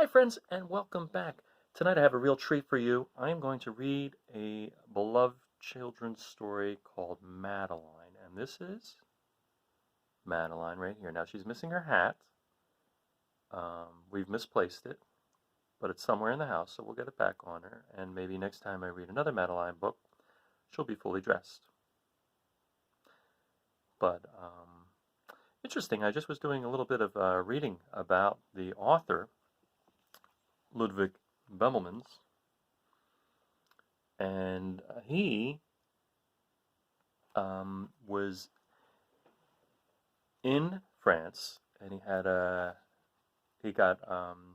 Hi, friends, and welcome back. Tonight I have a real treat for you. I am going to read a beloved children's story called Madeline, and this is Madeline right here. Now, she's missing her hat. We've misplaced it, but it's somewhere in the house, so we'll get it back on her, and maybe next time I read another Madeline book, she'll be fully dressed. But interesting, I just was doing a little bit of reading about the author, Ludwig Bemelmans, and he was in France, and he got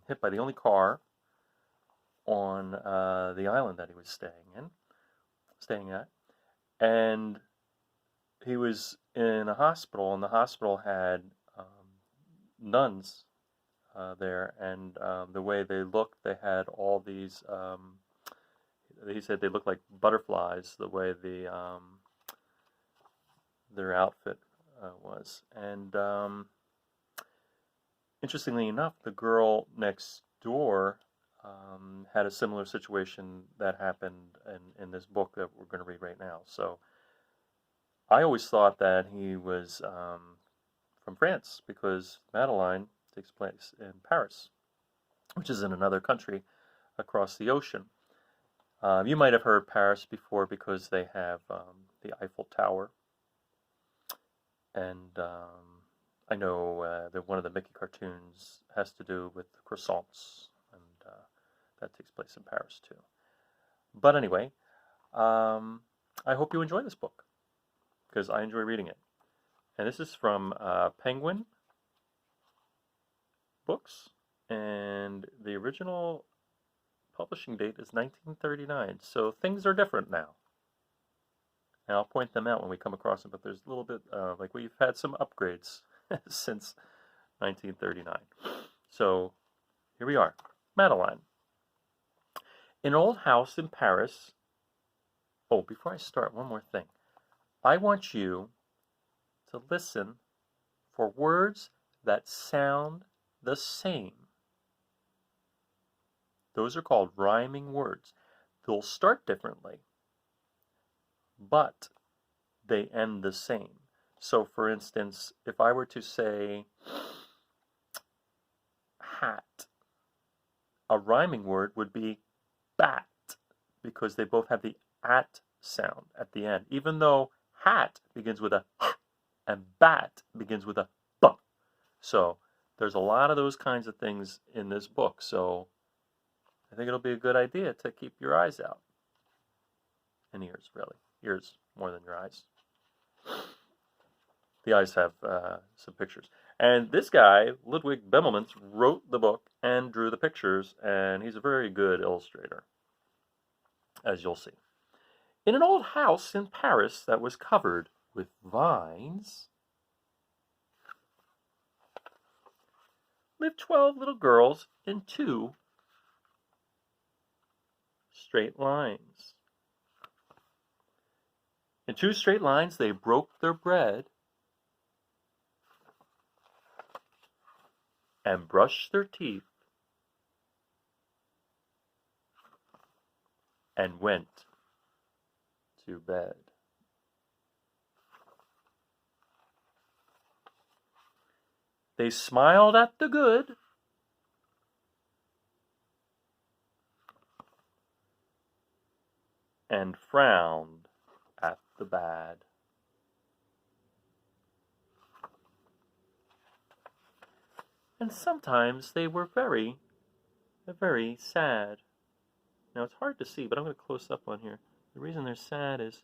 hit by the only car on the island that he was staying at, and he was in a hospital, and the hospital had nuns there, and the way they looked, they had all these. He said they looked like butterflies, the way their outfit was. And interestingly enough, the girl next door had a similar situation that happened in this book that we're going to read right now. So I always thought that he was from France because Madeline takes place in Paris, which is in another country across the ocean. You might have heard Paris before because they have the Eiffel Tower. And I know that one of the Mickey cartoons has to do with croissants, and that takes place in Paris too. But anyway, I hope you enjoy this book, because I enjoy reading it. And this is from Penguin Books, and the original publishing date is 1939, so things are different now. And I'll point them out when we come across them, but there's a little bit, like we've had some upgrades since 1939. So here we are, Madeline. In an old house in Paris. Oh, before I start, one more thing. I want you to listen for words that sound the same. Those are called rhyming words. They'll start differently, but they end the same. So, for instance, if I were to say hat, a rhyming word would be bat, because they both have the at sound at the end, even though hat begins with a h and bat begins with a b. So there's a lot of those kinds of things in this book. So I think it'll be a good idea to keep your eyes out. And ears, really. Ears more than your eyes. The eyes have some pictures. And this guy, Ludwig Bemelmans, wrote the book and drew the pictures, and he's a very good illustrator, as you'll see. In an old house in Paris that was covered with vines lived 12 little girls in 2 straight lines. In 2 straight lines they broke their bread and brushed their teeth and went to bed. They smiled at the good and frowned at the bad. And sometimes they were very, very sad. Now it's hard to see, but I'm going to close up on here. The reason they're sad is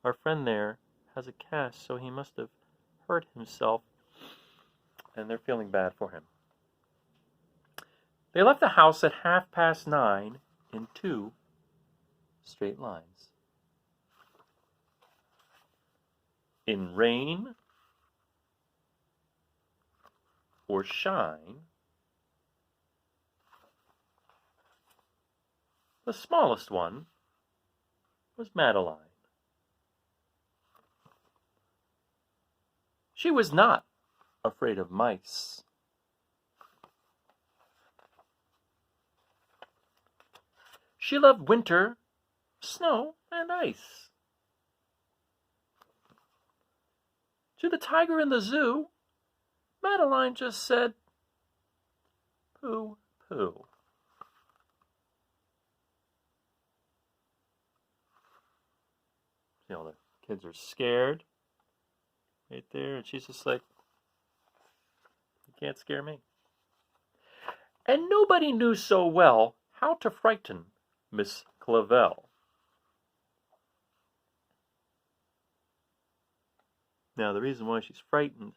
our friend there has a cast, so he must have hurt himself, and they're feeling bad for him. They left the house at 9:30 in 2 straight lines. In rain or shine, the smallest one was Madeline. She was not afraid of mice. She loved winter, snow, and ice. To the tiger in the zoo, Madeline just said, pooh, pooh. You know, the kids are scared right there, and she's just like, you can't scare me. And nobody knew so well how to frighten Miss Clavel. Now, the reason why she's frightened,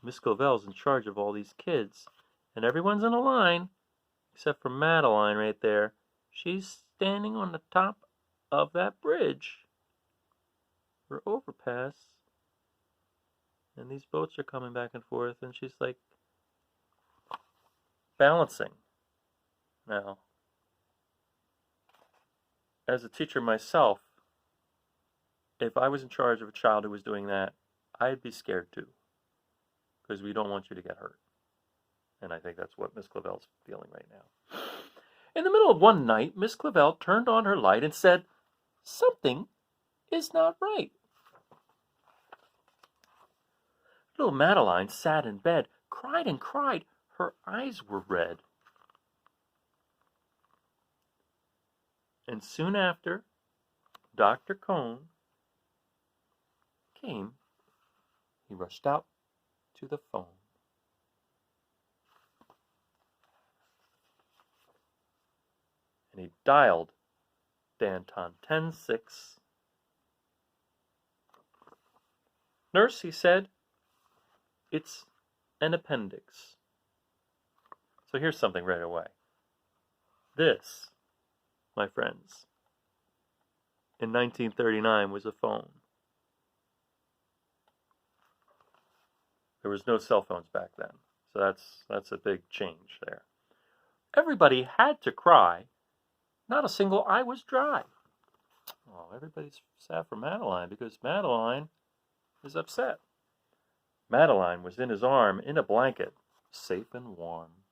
Miss Clavel's in charge of all these kids, and everyone's in a line, except for Madeline right there. She's standing on the top of that bridge, or overpass, and these boats are coming back and forth, and she's like balancing. Now, as a teacher myself, if I was in charge of a child who was doing that, I'd be scared too, because we don't want you to get hurt. And I think that's what Miss Clavel's feeling right now. In the middle of one night, Miss Clavel turned on her light and said, "Something is not right." Little Madeline sat in bed, cried and cried. Her eyes were red. And soon after, Dr. Cone came. He rushed out to the phone. And he dialed Danton 10-6. "Nurse," he said, "it's an appendix." So here's something right away. This, my friends, in 1939 was a phone. There was no cell phones back then, so that's a big change there. Everybody had to cry. Not a single eye was dry. Oh, everybody's sad for Madeline because Madeline is upset. Madeline was in his arm in a blanket, safe and warm.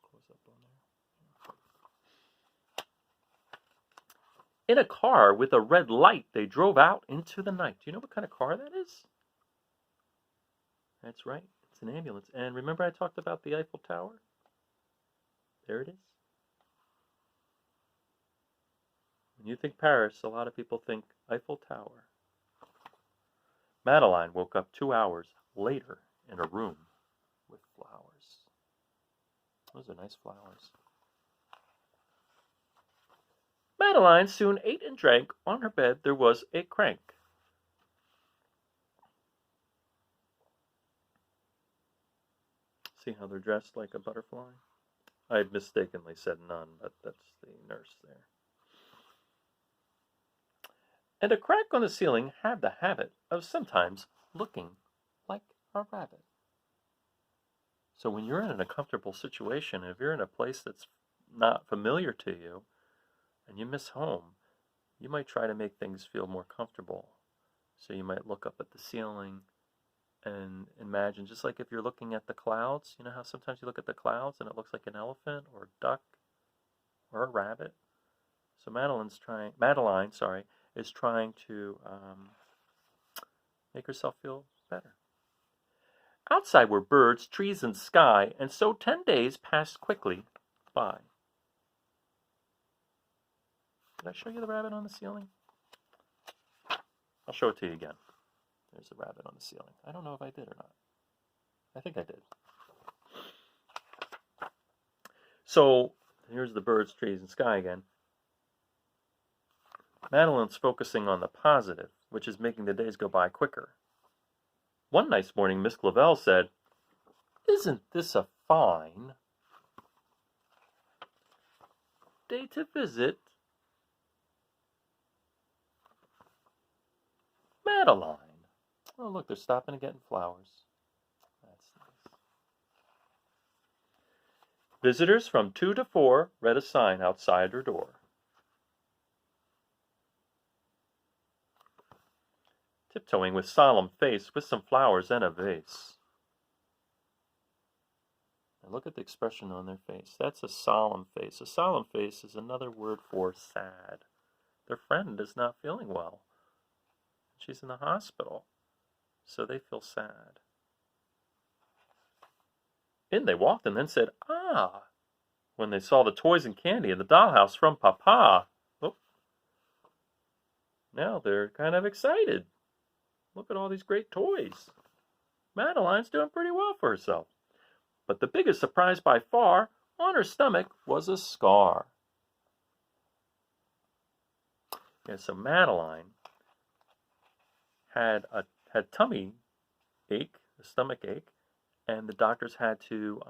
Close up on there. In a car with a red light, they drove out into the night. Do you know what kind of car that is? That's right, it's an ambulance. And remember I talked about the Eiffel Tower? There it is. When you think Paris, a lot of people think Eiffel Tower. Madeline woke up 2 hours later in a room with flowers. Those are nice flowers. Madeline soon ate and drank. On her bed there was a crank. See how they're dressed like a butterfly? I had mistakenly said nun, but that's the nurse there. And a crack on the ceiling had the habit of sometimes looking like a rabbit. So when you're in an uncomfortable situation, if you're in a place that's not familiar to you, and you miss home, you might try to make things feel more comfortable. So you might look up at the ceiling and imagine, just like if you're looking at the clouds, you know how sometimes you look at the clouds and it looks like an elephant or a duck or a rabbit? So Madeline is trying to make herself feel better. Outside were birds, trees, and sky, and so 10 days passed quickly by. Did I show you the rabbit on the ceiling? I'll show it to you again. There's a rabbit on the ceiling. I don't know if I did or not. I think I did. So here's the birds, trees, and sky again. Madeline's focusing on the positive, which is making the days go by quicker. One nice morning, Miss Clavel said, "Isn't this a fine day to visit Madeline?" Oh, look, they're stopping and getting flowers. That's nice. Visitors from 2 to 4 read a sign outside her door. Tiptoeing with solemn face, with some flowers and a vase. And look at the expression on their face. That's a solemn face. A solemn face is another word for sad. Their friend is not feeling well. She's in the hospital, so they feel sad. In they walked and then said, "Ah," when they saw the toys and candy in the dollhouse from Papa. Oh, now they're kind of excited. Look at all these great toys. Madeline's doing pretty well for herself. But the biggest surprise by far, on her stomach, was a scar. Yeah, so Madeline had tummy ache, a stomach ache, and the doctors had to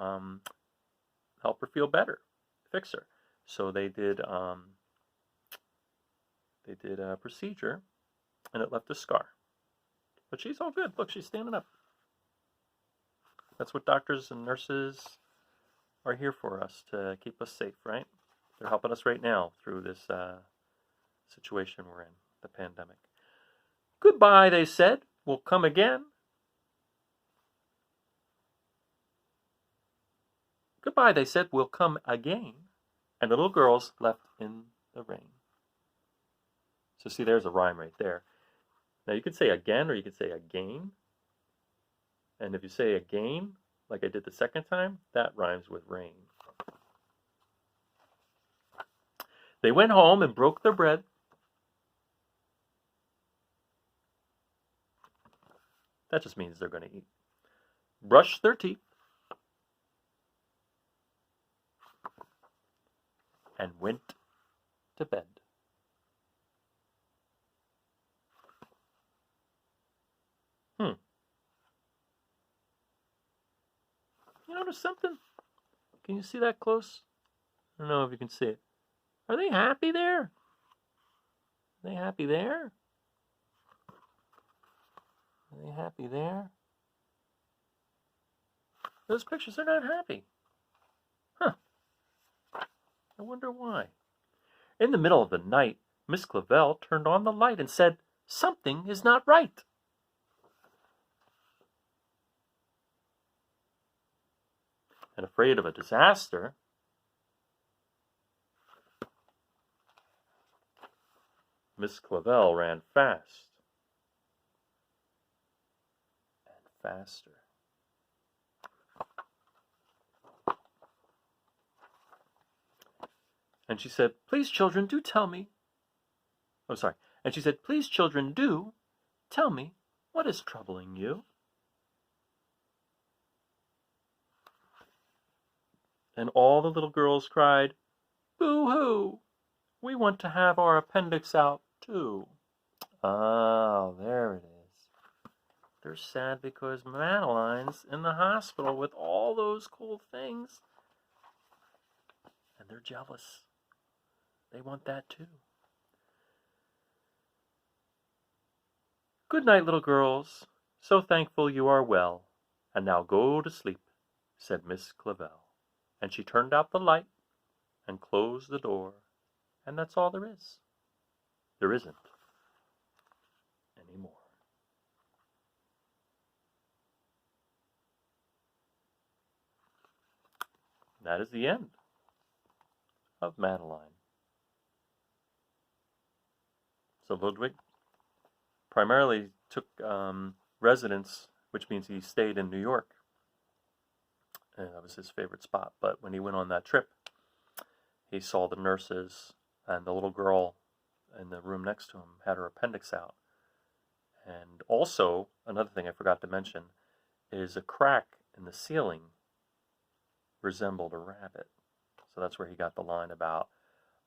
help her feel better, fix her. So they did a procedure, and it left a scar. But she's all good. Look, she's standing up. That's what doctors and nurses are here for us, to keep us safe, right? They're helping us right now through this situation we're in, the pandemic. "Goodbye," they said. "We'll come again." "Goodbye," they said. "We'll come again." And the little girls left in the rain. So see, there's a rhyme right there. Now you could say again or you could say again. And if you say again, like I did the second time, that rhymes with rain. They went home and broke their bread. That just means they're going to eat. Brushed their teeth. And went to bed. You notice something? Can you see that close? I don't know if you can see it. Are they happy there? Are they happy there? Are they happy there? Those pictures are not happy. Huh. I wonder why. In the middle of the night, Miss Clavel turned on the light and said, "Something is not right." And afraid of a disaster, Miss Clavel ran fast and faster. And she said, "Please, children, do tell me." Oh, sorry. And she said, "Please, children, do tell me what is troubling you." And all the little girls cried, "Boo-hoo! We want to have our appendix out, too." Oh, there it is. They're sad because Madeline's in the hospital with all those cool things. And they're jealous. They want that, too. "Good night, little girls. So thankful you are well. And now go to sleep," said Miss Clavel. And she turned out the light and closed the door. And that's all there is. There isn't anymore. That is the end of Madeline. So Ludwig primarily took residence, which means he stayed in New York. And that was his favorite spot. But when he went on that trip, he saw the nurses, and the little girl in the room next to him had her appendix out. And also, another thing I forgot to mention is a crack in the ceiling resembled a rabbit. So that's where he got the line about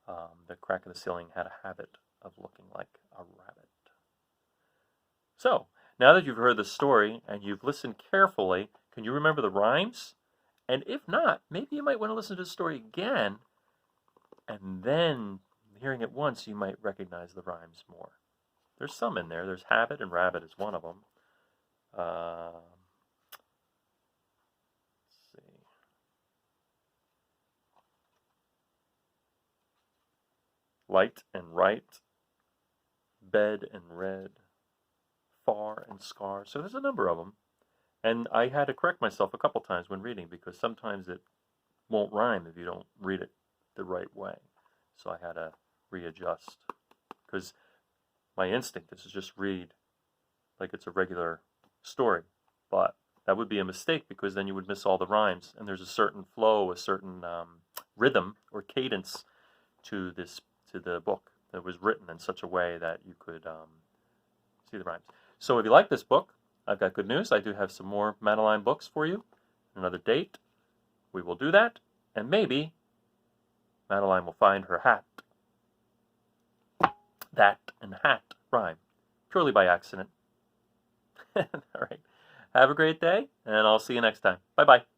the crack in the ceiling had a habit of looking like a rabbit. So, now that you've heard the story and you've listened carefully, can you remember the rhymes? And if not, maybe you might want to listen to the story again, and then hearing it once, you might recognize the rhymes more. There's some in there. There's habit and rabbit is one of them. Let's see. Light and right, bed and red, far and scar. So there's a number of them. And I had to correct myself a couple times when reading because sometimes it won't rhyme if you don't read it the right way. So I had to readjust because my instinct is to just read like it's a regular story. But that would be a mistake because then you would miss all the rhymes. And there's a certain flow, a certain rhythm or cadence to the book that was written in such a way that you could see the rhymes. So if you like this book, I've got good news. I do have some more Madeline books for you. Another date, we will do that, and maybe Madeline will find her hat. That and hat rhyme, purely by accident. All right. Have a great day, and I'll see you next time. Bye-bye.